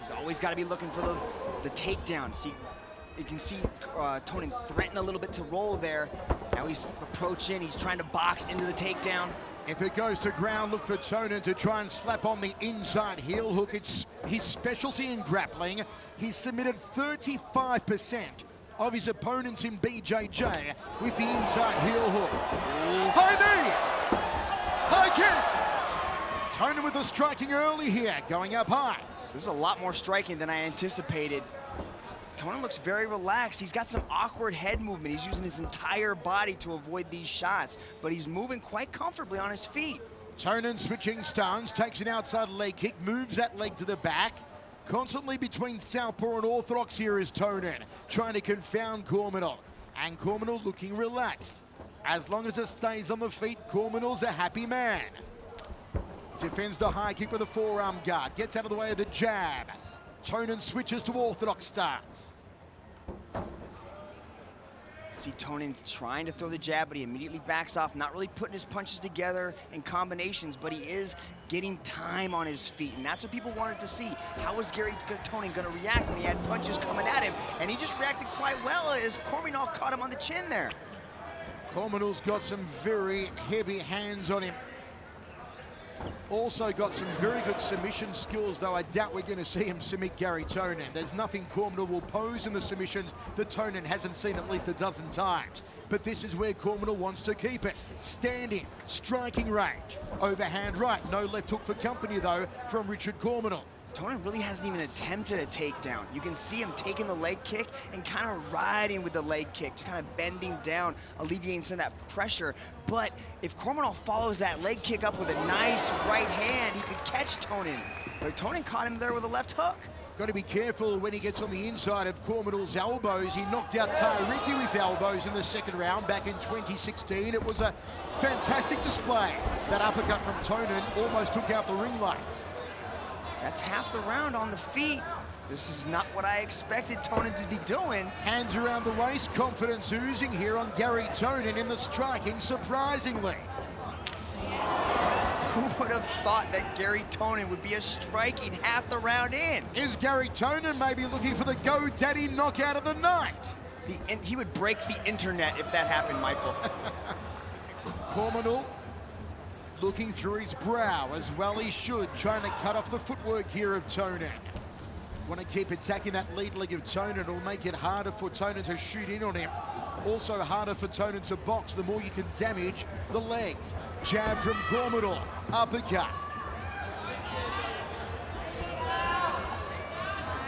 He's always got to be looking for the takedown. See, you can see Tonon threaten a little bit to roll there. Now he's approaching, he's trying to box into the takedown. If it goes to ground, look for Tonon to try and slap on the inside heel hook. It's his specialty in grappling. He's submitted 35% of his opponents in BJJ with the inside heel hook. Ooh. High knee! High kick! Tonon with the striking early here, going up high. This is a lot more striking than I anticipated. Tonon looks very relaxed. He's got some awkward head movement. He's using his entire body to avoid these shots, but he's moving quite comfortably on his feet. Tonon switching stance, takes an outside leg kick, moves that leg to the back. Constantly between southpaw and orthodox here is Tonon, trying to confound Corminal. And Corminal looking relaxed. As long as it stays on the feet, Corminal's a happy man. Defends the high kick with a forearm guard, gets out of the way of the jab. Tonon switches to orthodox stance. See Tonon trying to throw the jab, but he immediately backs off, not really putting his punches together in combinations, but he is getting time on his feet, and that's what people wanted to see. How was Garry Tonon going to react when he had punches coming at him? And he just reacted quite well as Corminal caught him on the chin there. Corminal's got some very heavy hands on him. Also got some very good submission skills, though I doubt we're going to see him submit Garry Tonon. There's nothing Corminal will pose in the submissions that Tonon hasn't seen at least a dozen times. But this is where Corminal wants to keep it. Standing, striking range. Overhand right, no left hook for company though from Richard Corminal. Tonon really hasn't even attempted a takedown. You can see him taking the leg kick and kind of riding with the leg kick, just kind of bending down, alleviating some of that pressure. But if Corminal follows that leg kick up with a nice right hand, he could catch Tonon. But Tonon caught him there with a left hook. Got to be careful when he gets on the inside of Corminal's elbows. He knocked out Tyriti with elbows in the second round back in 2016. It was a fantastic display. That uppercut from Tonon almost took out the ring lights. That's half the round on the feet. This is not what I expected Tonon to be doing. Hands around the waist, confidence oozing here on Garry Tonon in the striking, surprisingly. Who would have thought that Garry Tonon would be a striking half the round in? Is Garry Tonon maybe looking for the GoDaddy knockout of the night? He would break the internet if that happened, Michael. Corminal looking through his brow, as well he should, trying to cut off the footwork here of Tonon. Want to keep attacking that lead leg of Tonon. It'll make it harder for Tonon to shoot in on him. Also harder for Tonon to box, the more you can damage the legs. Jab from Corminal, uppercut.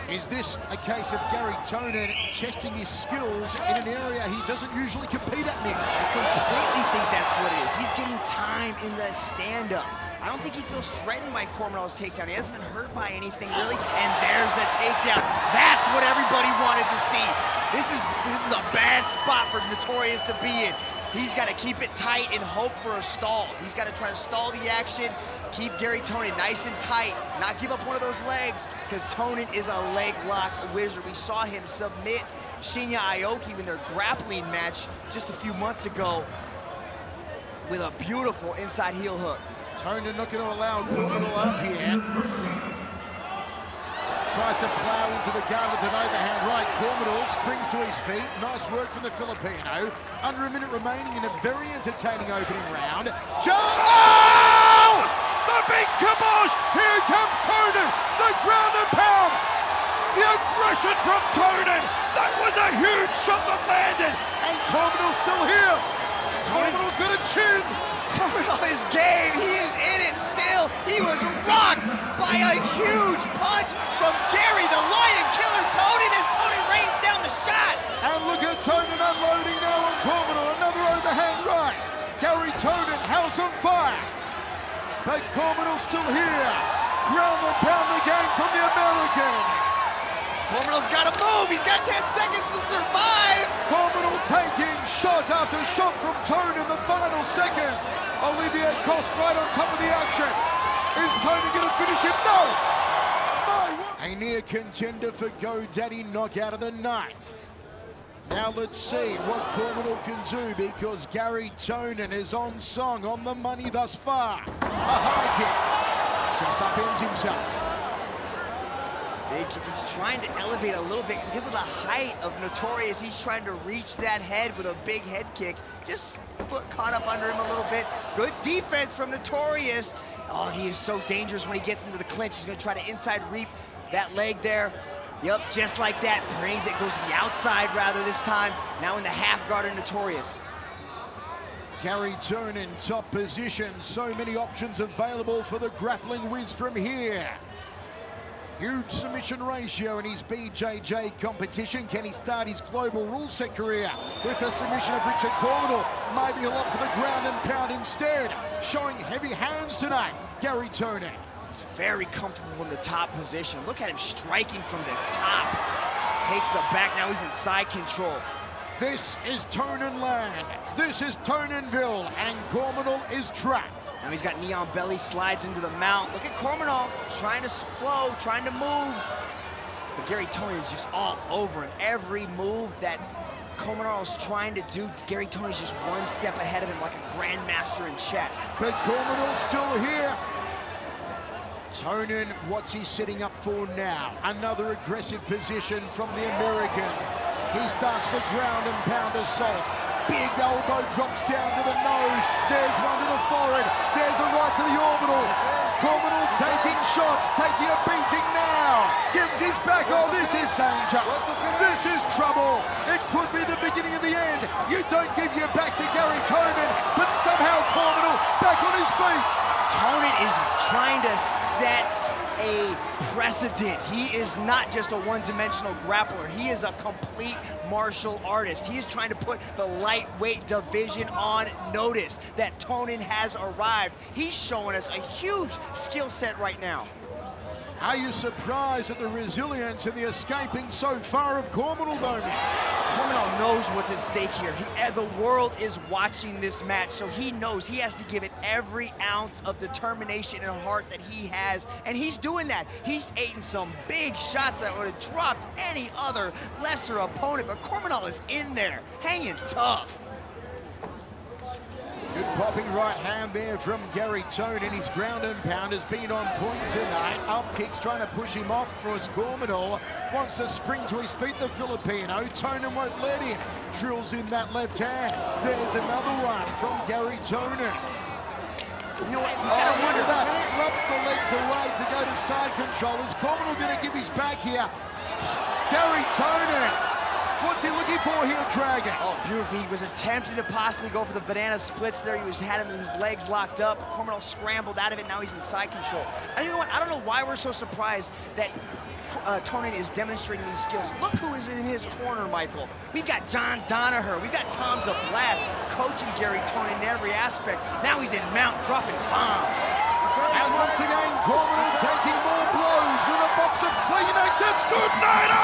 Is this a case of Garry Tonon testing his skills in an area he doesn't usually compete at, Nick? I completely think that's what it is. He's getting time in the stand-up. I don't think he feels threatened by Corminal's takedown. He hasn't been hurt by anything, really. And there's the takedown. That's what everybody wanted to see. This is a bad spot for Notorious to be in. He's got to keep it tight and hope for a stall. He's got to try to stall the action, keep Garry Tonon nice and tight, not give up one of those legs, because Tonon is a leg lock wizard. We saw him submit Shinya Aoki in their grappling match just a few months ago with a beautiful inside heel hook. Tonon not going to allow Corminal up here. Tries to plow into the guard with an overhand right. Corminal springs to his feet. Nice work from the Filipino. Under a minute remaining in a very entertaining opening round. Oh! The big kibosh! Here comes Tonon! The ground and pound! The aggression from Tonon! That was a huge shot that landed! And Corminal's still here! Corminal's got a chin! Corminal is game. He is in it still. He was rocked by a huge punch from Garry, the Lion Killer Tonon, as Tonon rains down the shots. And look at Tonon unloading now on Corminal. Another overhand right. Garry Tonon, house on fire. But Corminal's still here. Ground and pound again from the American. Corminal's got to move. He's got 10 seconds to survive. Corminal taking shot after shot from Tonon in the final seconds. Olivier Coste right on top of the action. Is Tonon going to finish him? No! A near contender for GoDaddy knockout of the night. Now let's see what Corminal can do, because Garry Tonon is on song, on the money thus far. A high kick. Just upends himself. Big kick. He's trying to elevate a little bit because of the height of Notorious. He's trying to reach that head with a big head kick. Just foot caught up under him a little bit. Good defense from Notorious. Oh, he is so dangerous when he gets into the clinch. He's gonna try to inside reap that leg there. Yep, just like that. Brings it, goes to the outside rather this time. Now in the half guard of Notorious. Garry Tonon, top position. So many options available for the grappling whiz from here. Huge submission ratio in his BJJ competition. Can he start his global rule set career with a submission of Richard Corminal? Maybe he'll opt for the ground and pound instead. Showing heavy hands tonight, Garry Tonon. He's very comfortable from the top position. Look at him striking from the top. Takes the back, now he's in side control. This is Tonon land. This is Tononville, and Corminal is trapped. Now he's got knee on belly, slides into the mount. Look at Corminal, trying to flow, trying to move. But Garry Tonon is just all over him. Every move that Corminal is trying to do, Garry Tonon is just one step ahead of him like a grandmaster in chess. But Corminal's still here. Tonon, what's he setting up for now? Another aggressive position from the American. He starts the ground and pound assault. Big elbow drops down to the nose. There's one to the forehead. There's a right to the orbital. Corminal taking shots, taking a beating now. Gives his back. Oh, this is danger. This is trouble. It could be the beginning of the end. You don't give your back to Garry Tonon, but somehow Corminal back on his feet. Tonon is trying to set a precedent. He is not just a one-dimensional grappler. He is a complete martial artist. He is trying to put the lightweight division on notice that Tonon has arrived. He's showing us a huge skill set right now. Are you surprised at the resilience and the escaping so far of Corminal, though, Mitch? Corminal knows what's at stake here. The world is watching this match, so he knows he has to give it every ounce of determination and heart that he has, and he's doing that. He's eating some big shots that would have dropped any other lesser opponent, but Corminal is in there, hanging tough. Good popping right hand there from Garry Tonon. His ground and pound has been on point tonight. Up kicks trying to push him off for his Corminal. Wants to spring to his feet, the Filipino. Tonon won't let him. Drills in that left hand. There's another one from Garry Tonon. You know what? Oh, look at that. Slaps the legs away to go to side control. Is Corminal going to give his back here? Garry Tonon. What's he looking for here, Dragon? Oh, beautiful. He was attempting to possibly go for the banana splits there. Had him with his legs locked up. Corminal scrambled out of it. Now he's in side control. And you know what? I don't know why we're so surprised that Tonon is demonstrating these skills. Look who is in his corner, Michael. We've got John Danaher. We've got Tom DeBlas coaching Garry Tonon in every aspect. Now he's in mount, dropping bombs. And once again, Corminal taking more blows than a box of Kleenex. It's good night.